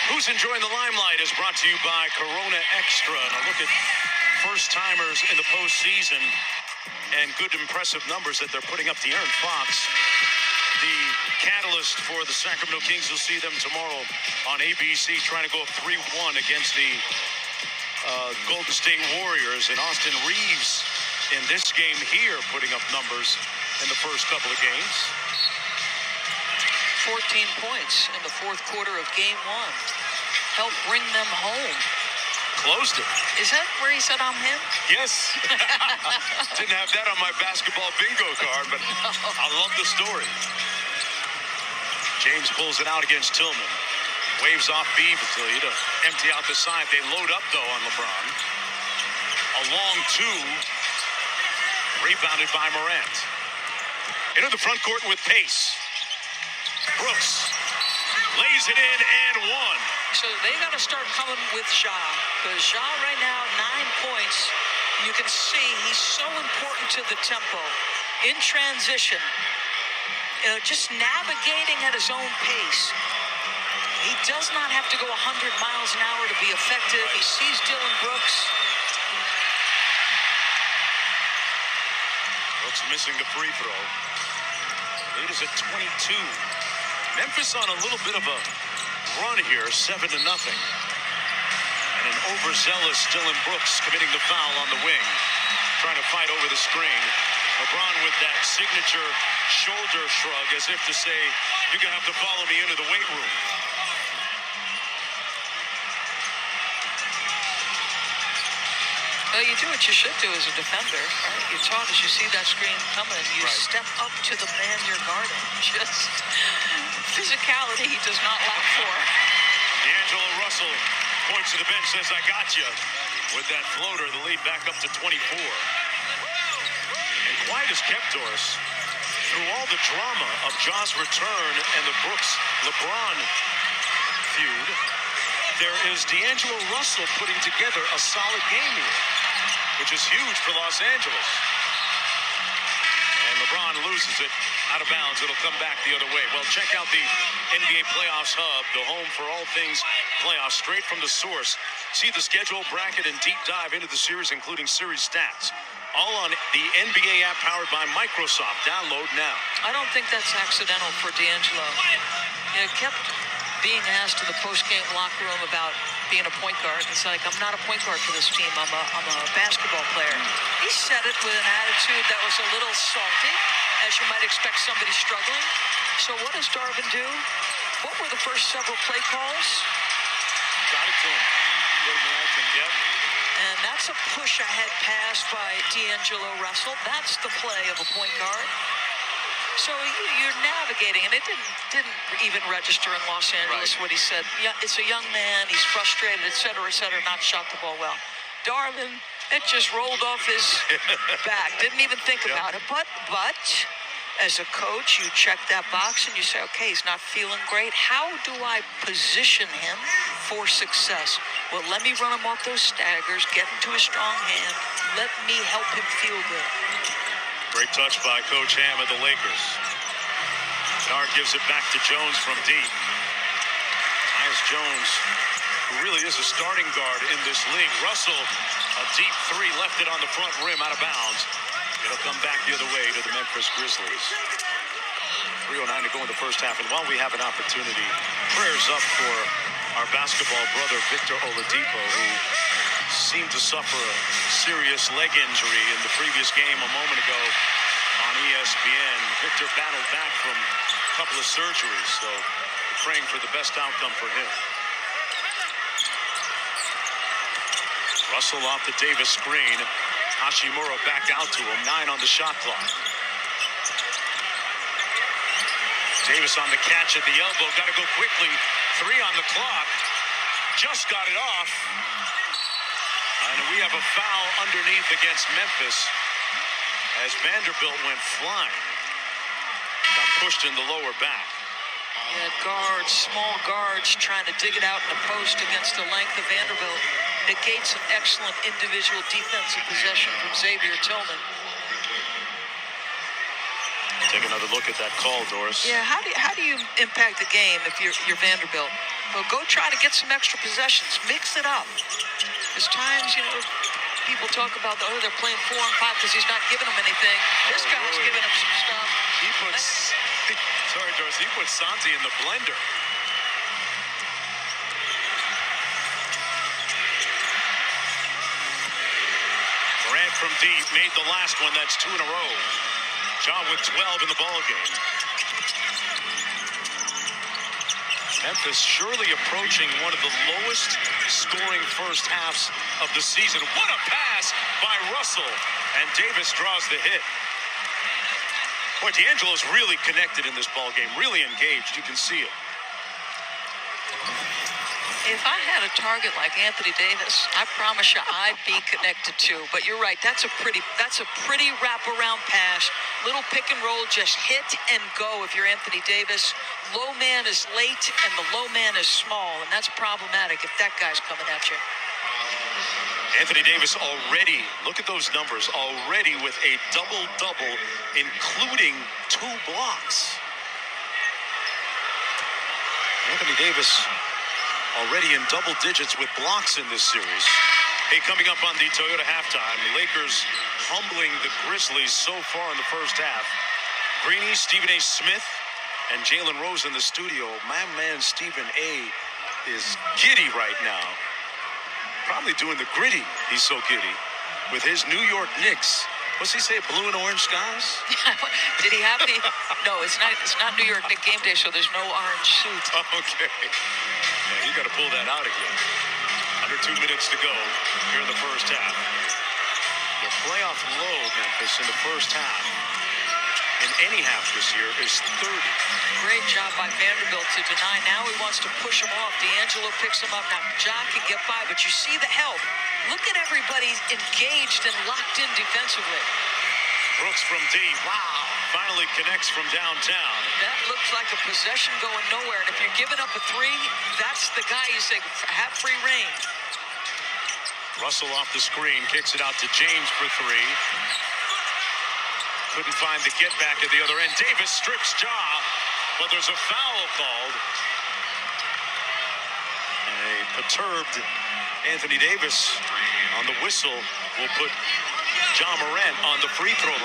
Who's Enjoying the Limelight is brought to you by Corona Extra. And a look at first-timers in the postseason and good, impressive numbers that they're putting up. De'Aaron Fox, the catalyst for the Sacramento Kings. You'll see them tomorrow on ABC trying to go 3-1 against the Golden State Warriors. And Austin Reeves in this game here putting up numbers in the first couple of games. 14 points in the fourth quarter of game one. Helped bring them home. Closed it. Is that where he said I'm him? Yes. Didn't have that on my basketball bingo card, but I love the story. James pulls it out against Tillman. Waves off Beasley to empty out the side. They load up, though, on LeBron. A long two. Rebounded by Morant. Into the front court with pace. Brooks lays it in and one. So they got to start coming with Ja, because Ja right now 9 points. You can see he's so important to the tempo in transition. Just navigating at his own pace. He does not have to go 100 miles an hour to be effective. He sees Dylan Brooks. Brooks missing the free throw. Lead is at 22. Memphis on a little bit of a run here, 7-0. And an overzealous Dylan Brooks committing the foul on the wing, trying to fight over the screen. LeBron with that signature shoulder shrug as if to say, you're going to have to follow me into the weight room. Well, you do what you should do as a defender, right? You're taught as you see that screen coming, you step up to the man you're guarding. Just physicality he does not lack for. D'Angelo Russell points to the bench, says, I got you. With that floater, the lead back up to 24. And quiet as kept, Doris, through all the drama of Ja's return and the Brooks-LeBron feud, there is D'Angelo Russell putting together a solid game here, which is huge for Los Angeles. And LeBron loses it out of bounds. It'll come back the other way. Well, check out the NBA Playoffs Hub, the home for all things playoffs, straight from the source. See the schedule, bracket, and deep dive into the series, including series stats. All on the NBA app powered by Microsoft. Download now. I don't think that's accidental for D'Angelo. He kept being asked in the post-game locker room about being a point guard. It's like, I'm not a point guard for this team. I'm a basketball player. He said it with an attitude that was a little salty, as you might expect somebody struggling. So what does Darvin do? What were the first several play calls? Got it to him. Yep. And that's a push-ahead pass by D'Angelo Russell. That's the play of a point guard. So you're navigating, and it didn't even register in Los Angeles what he said. Yeah, it's a young man, he's frustrated, et cetera, not shot the ball well. Darvin, it just rolled off his back. Didn't even think about it. But as a coach, you check that box and you say, okay, he's not feeling great. How do I position him for success? Well, let me run him off those staggers, get into a strong hand. Let me help him feel good. Great touch by Coach Ham of the Lakers. Bernard gives it back to Jones from deep. Tyus Jones, who really is a starting guard in this league. Russell, a deep three, left it on the front rim, out of bounds. It'll come back the other way to the Memphis Grizzlies. 3:09 to go in the first half, and while we have an opportunity, prayers up for our basketball brother Victor Oladipo, who seemed to suffer a serious leg injury in the previous game a moment ago on ESPN. Victor battled back from a couple of surgeries, so praying for the best outcome for him. Russell off the Davis screen. Hachimura back out to him. 9 on the shot clock. Davis on the catch at the elbow. Got to go quickly. 3 on the clock. Just got it off. And we have a foul underneath against Memphis as Vanderbilt went flying. Got pushed in the lower back. You had guards, small guards, trying to dig it out in the post against the length of Vanderbilt. Negates an excellent individual defensive possession from Xavier Tillman. Take another look at that call, Doris. Yeah, how do you impact the game if you're Vanderbilt? Well, go try to get some extra possessions. Mix it up. There's times, people talk about, they're playing 4 and 5 because he's not giving them anything. This guy's giving them some stuff. Sorry, Doris, he put Santi in the blender. Morant from deep made the last one. That's 2 in a row. John with 12 in the ball game. Memphis surely approaching one of the lowest scoring first halves of the season. What a pass by Russell. And Davis draws the hit. Boy, D'Angelo's really connected in this ball game, really engaged. You can see it. If I had a target like Anthony Davis, I promise you I'd be connected too. But you're right, that's a pretty wraparound pass. Little pick and roll, just hit and go if you're Anthony Davis. Low man is late and the low man is small, and that's problematic if that guy's coming at you. Anthony Davis already, look at those numbers, already with a double-double, including 2 blocks. Anthony Davis already in double digits with blocks in this series. Hey, coming up on the Toyota halftime, the Lakers humbling the Grizzlies so far in the first half. Greeny, Stephen A. Smith, and Jalen Rose in the studio. My man Stephen A. is giddy right now. Probably doing the gritty. He's so giddy with his New York Knicks. What's he say? Blue and orange skies? Did he have the? No, it's not New York Knicks game day, so there's no orange suit. Okay. Yeah, you got to pull that out again. Under 2 minutes to go here in the first half. The playoff low, Memphis, in the first half, in any half this year, is 30. Great job by Vanderbilt to deny. Now he wants to push him off. D'Angelo picks him up. Now John can get by, but you see the help. Look at everybody engaged and locked in defensively. Brooks from deep. Wow. Finally connects from downtown. That looks like a possession going nowhere. And if you're giving up a 3, that's the guy you say, have free reign. Russell off the screen, kicks it out to James for 3. Couldn't find the get back at the other end. Davis strips Ja, but there's a foul called. A perturbed Anthony Davis on the whistle will put Ja Morant on the free throw line.